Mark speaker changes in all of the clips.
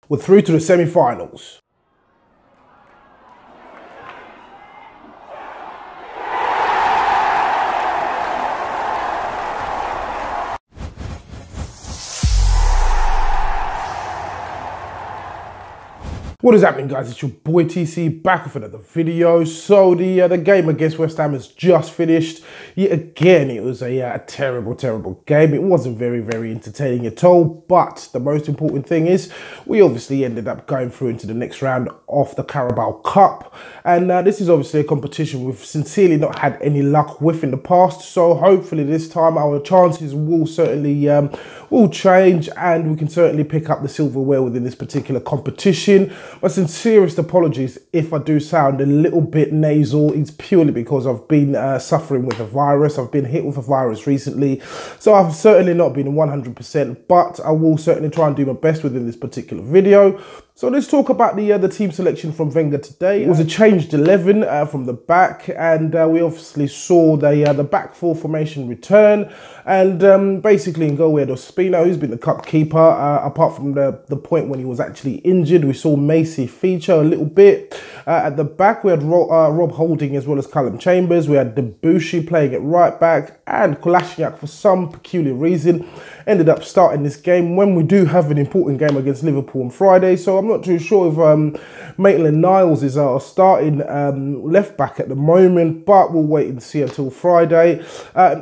Speaker 1: We're through to the semi-finals. What is happening, guys? It's your boy TC back with another video. So the game against West Ham has just finished. Yet again, it was a terrible game. It wasn't very entertaining at all. But the most important thing is we obviously ended up going through into the next round of the Carabao Cup. And this is obviously a competition we've sincerely not had any luck with in the past. So hopefully this time our chances will certainly will change, and we can certainly pick up the silverware within this particular competition. My sincerest apologies if I do sound a little bit nasal. It's purely because I've been suffering with a virus. I've been hit with a virus recently, so I've certainly not been 100%, but I will certainly try and do my best within this particular video. So let's talk about the team selection from Wenger today. It was a changed 11 from the back, and we obviously saw the back four formation return. And basically in goal we had Ospina, who's been the cup keeper. Apart from the point when he was actually injured, we saw Macy feature a little bit. At the back we had Rob Holding as well as Callum Chambers. We had Debussy playing at right back, and Kolasinac, for some peculiar reason, ended up starting this game when we do have an important game against Liverpool on Friday. So I'm not too sure if Maitland-Niles is our starting left back at the moment, but we'll wait and see until Friday.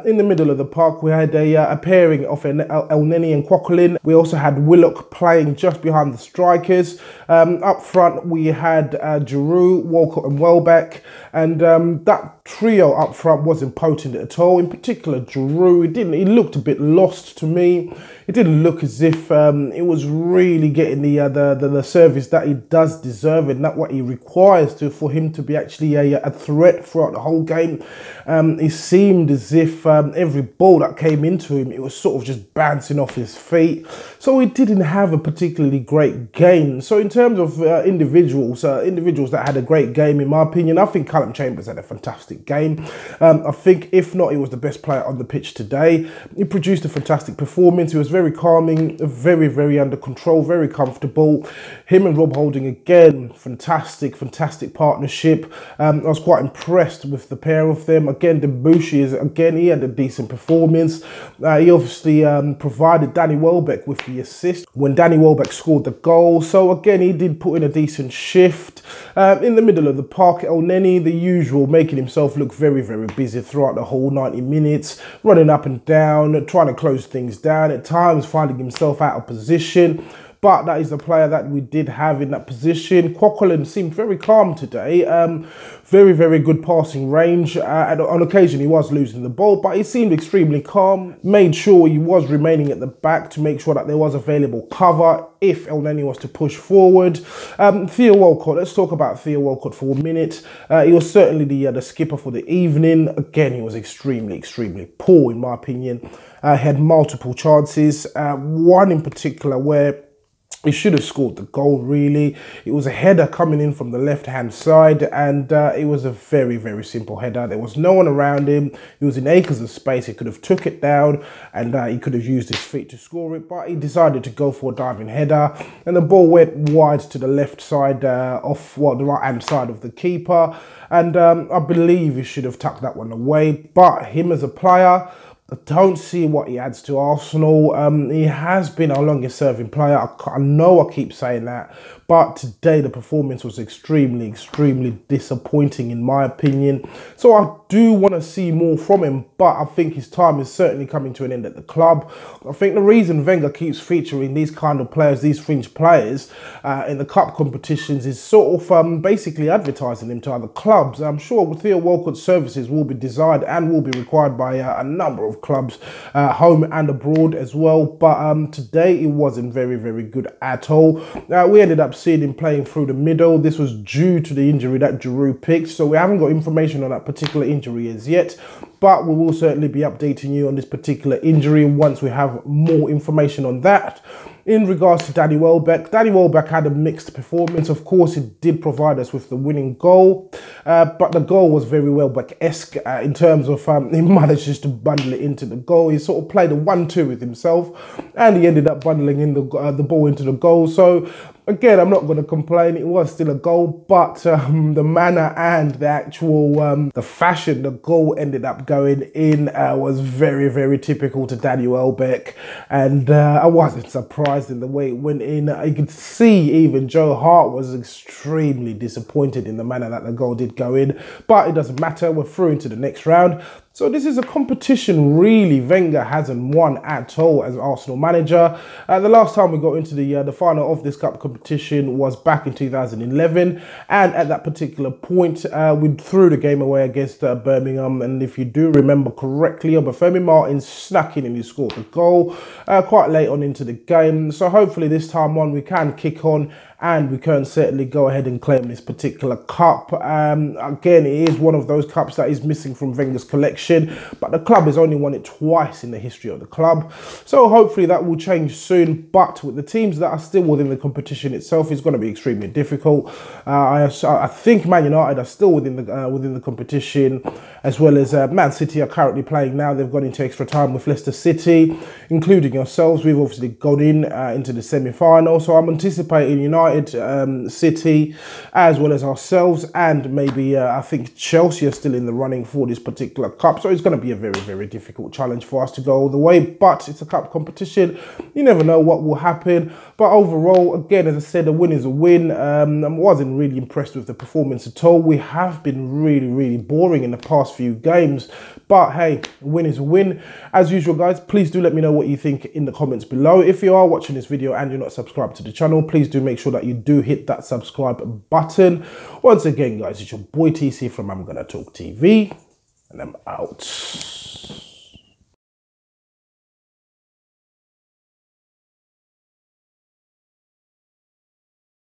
Speaker 1: In the middle of the park we had a pairing of Elneny and Quaquelin. We also had Willock playing just behind the strikers. Up front we had Giroud, Walcott and Welbeck, and that trio up front wasn't potent at all. In particular Giroud, he looked a bit lost to me. It didn't look as if it was really getting the service that he does deserve, and not what he requires for him to be actually a threat throughout the whole game. It seemed as if every ball that came into him, it was sort of just bouncing off his feet. So he didn't have a particularly great game. So in terms of individuals that had a great game, in my opinion, I think Callum Chambers had a fantastic game. I think if not, he was the best player on the pitch today. He produced a fantastic performance. He was very calming, very under control, very comfortable. Him and Rob Holding, again, fantastic partnership. I was quite impressed with the pair of them. Again, Debussy he had a decent performance. He obviously provided Danny Welbeck with the assist when Danny Welbeck scored the goal. So again, he did put in a decent shift. In the middle of the park, Elneny, the usual, making himself look very busy throughout the whole 90 minutes, running up and down, trying to close things down, at times finding himself out of position. But that is the player that we did have in that position. Quaquelin seemed very calm today. Very good passing range. On occasion, he was losing the ball, but he seemed extremely calm. Made sure he was remaining at the back to make sure that there was available cover if Elneny was to push forward. Theo Walcott, let's talk about Theo Walcott for a minute. He was certainly the skipper for the evening. Again, he was extremely poor, in my opinion. He had multiple chances. One in particular where he should have scored the goal, really. It was a header coming in from the left-hand side, and it was a very simple header. There was no one around him. He was in acres of space. He could have took it down, and he could have used his feet to score it, but he decided to go for a diving header, and the ball went wide to the left side the right-hand side of the keeper, and I believe he should have tucked that one away. But him as a player, I don't see what he adds to Arsenal. He has been our longest serving player. I know I keep saying that, but today the performance was extremely disappointing in my opinion. So I do want to see more from him, but I think his time is certainly coming to an end at the club. I think the reason Wenger keeps featuring these kind of players, these fringe players, in the cup competitions is sort of basically advertising them to other clubs. I'm sure Theo Walcott's services will be desired and will be required by a number of clubs, home and abroad as well. But today it wasn't very good at all. We ended up seeing him playing through the middle. This was due to the injury that Giroud picked, so we haven't got information on that particular injury as yet, but we will certainly be updating you on this particular injury once we have more information on that. In regards to Danny Welbeck had a mixed performance. Of course, it did provide us with the winning goal, but the goal was very Welbeck-esque in terms of he managed just to bundle it into the goal. He sort of played a 1-2 with himself, and he ended up bundling in the ball into the goal. So again, I'm not going to complain. It was still a goal, but the manner and the actual, the fashion the goal ended up going in was very, very typical to Danny Welbeck. And I wasn't surprised in the way it went in. You could see even Joe Hart was extremely disappointed in the manner that the goal did go in. But it doesn't matter. We're through into the next round. So this is a competition really Wenger hasn't won at all as Arsenal manager. The last time we got into the final of this cup competition was back in 2011, and at that particular point we threw the game away against Birmingham. And if you do remember correctly, Obafemi Martin snuck in and he scored the goal quite late on into the game. So hopefully this time on we can kick on and we can certainly go ahead and claim this particular cup. Again, it is one of those cups that is missing from Wenger's collection, but the club has only won it twice in the history of the club. So hopefully that will change soon, but with the teams that are still within the competition itself, it's going to be extremely difficult. I think Man United are still within the competition, as well as Man City are currently playing now. They've gone into extra time with Leicester City, including ourselves. We've obviously gone into the semi-final, so I'm anticipating United, City, as well as ourselves, and maybe I think Chelsea are still in the running for this particular cup. So it's going to be a very, very difficult challenge for us to go all the way, but it's a cup competition. You never know what will happen. But overall, again, as I said, a win is a win. I wasn't really impressed with the performance at all. We have been really, really boring in the past few games. But hey, a win is a win. As usual, guys, please do let me know what you think in the comments below. If you are watching this video and you're not subscribed to the channel, please do make sure that you do hit that subscribe button. Once again, guys, it's your boy TC from I'm Gonna Talk TV, and I'm out.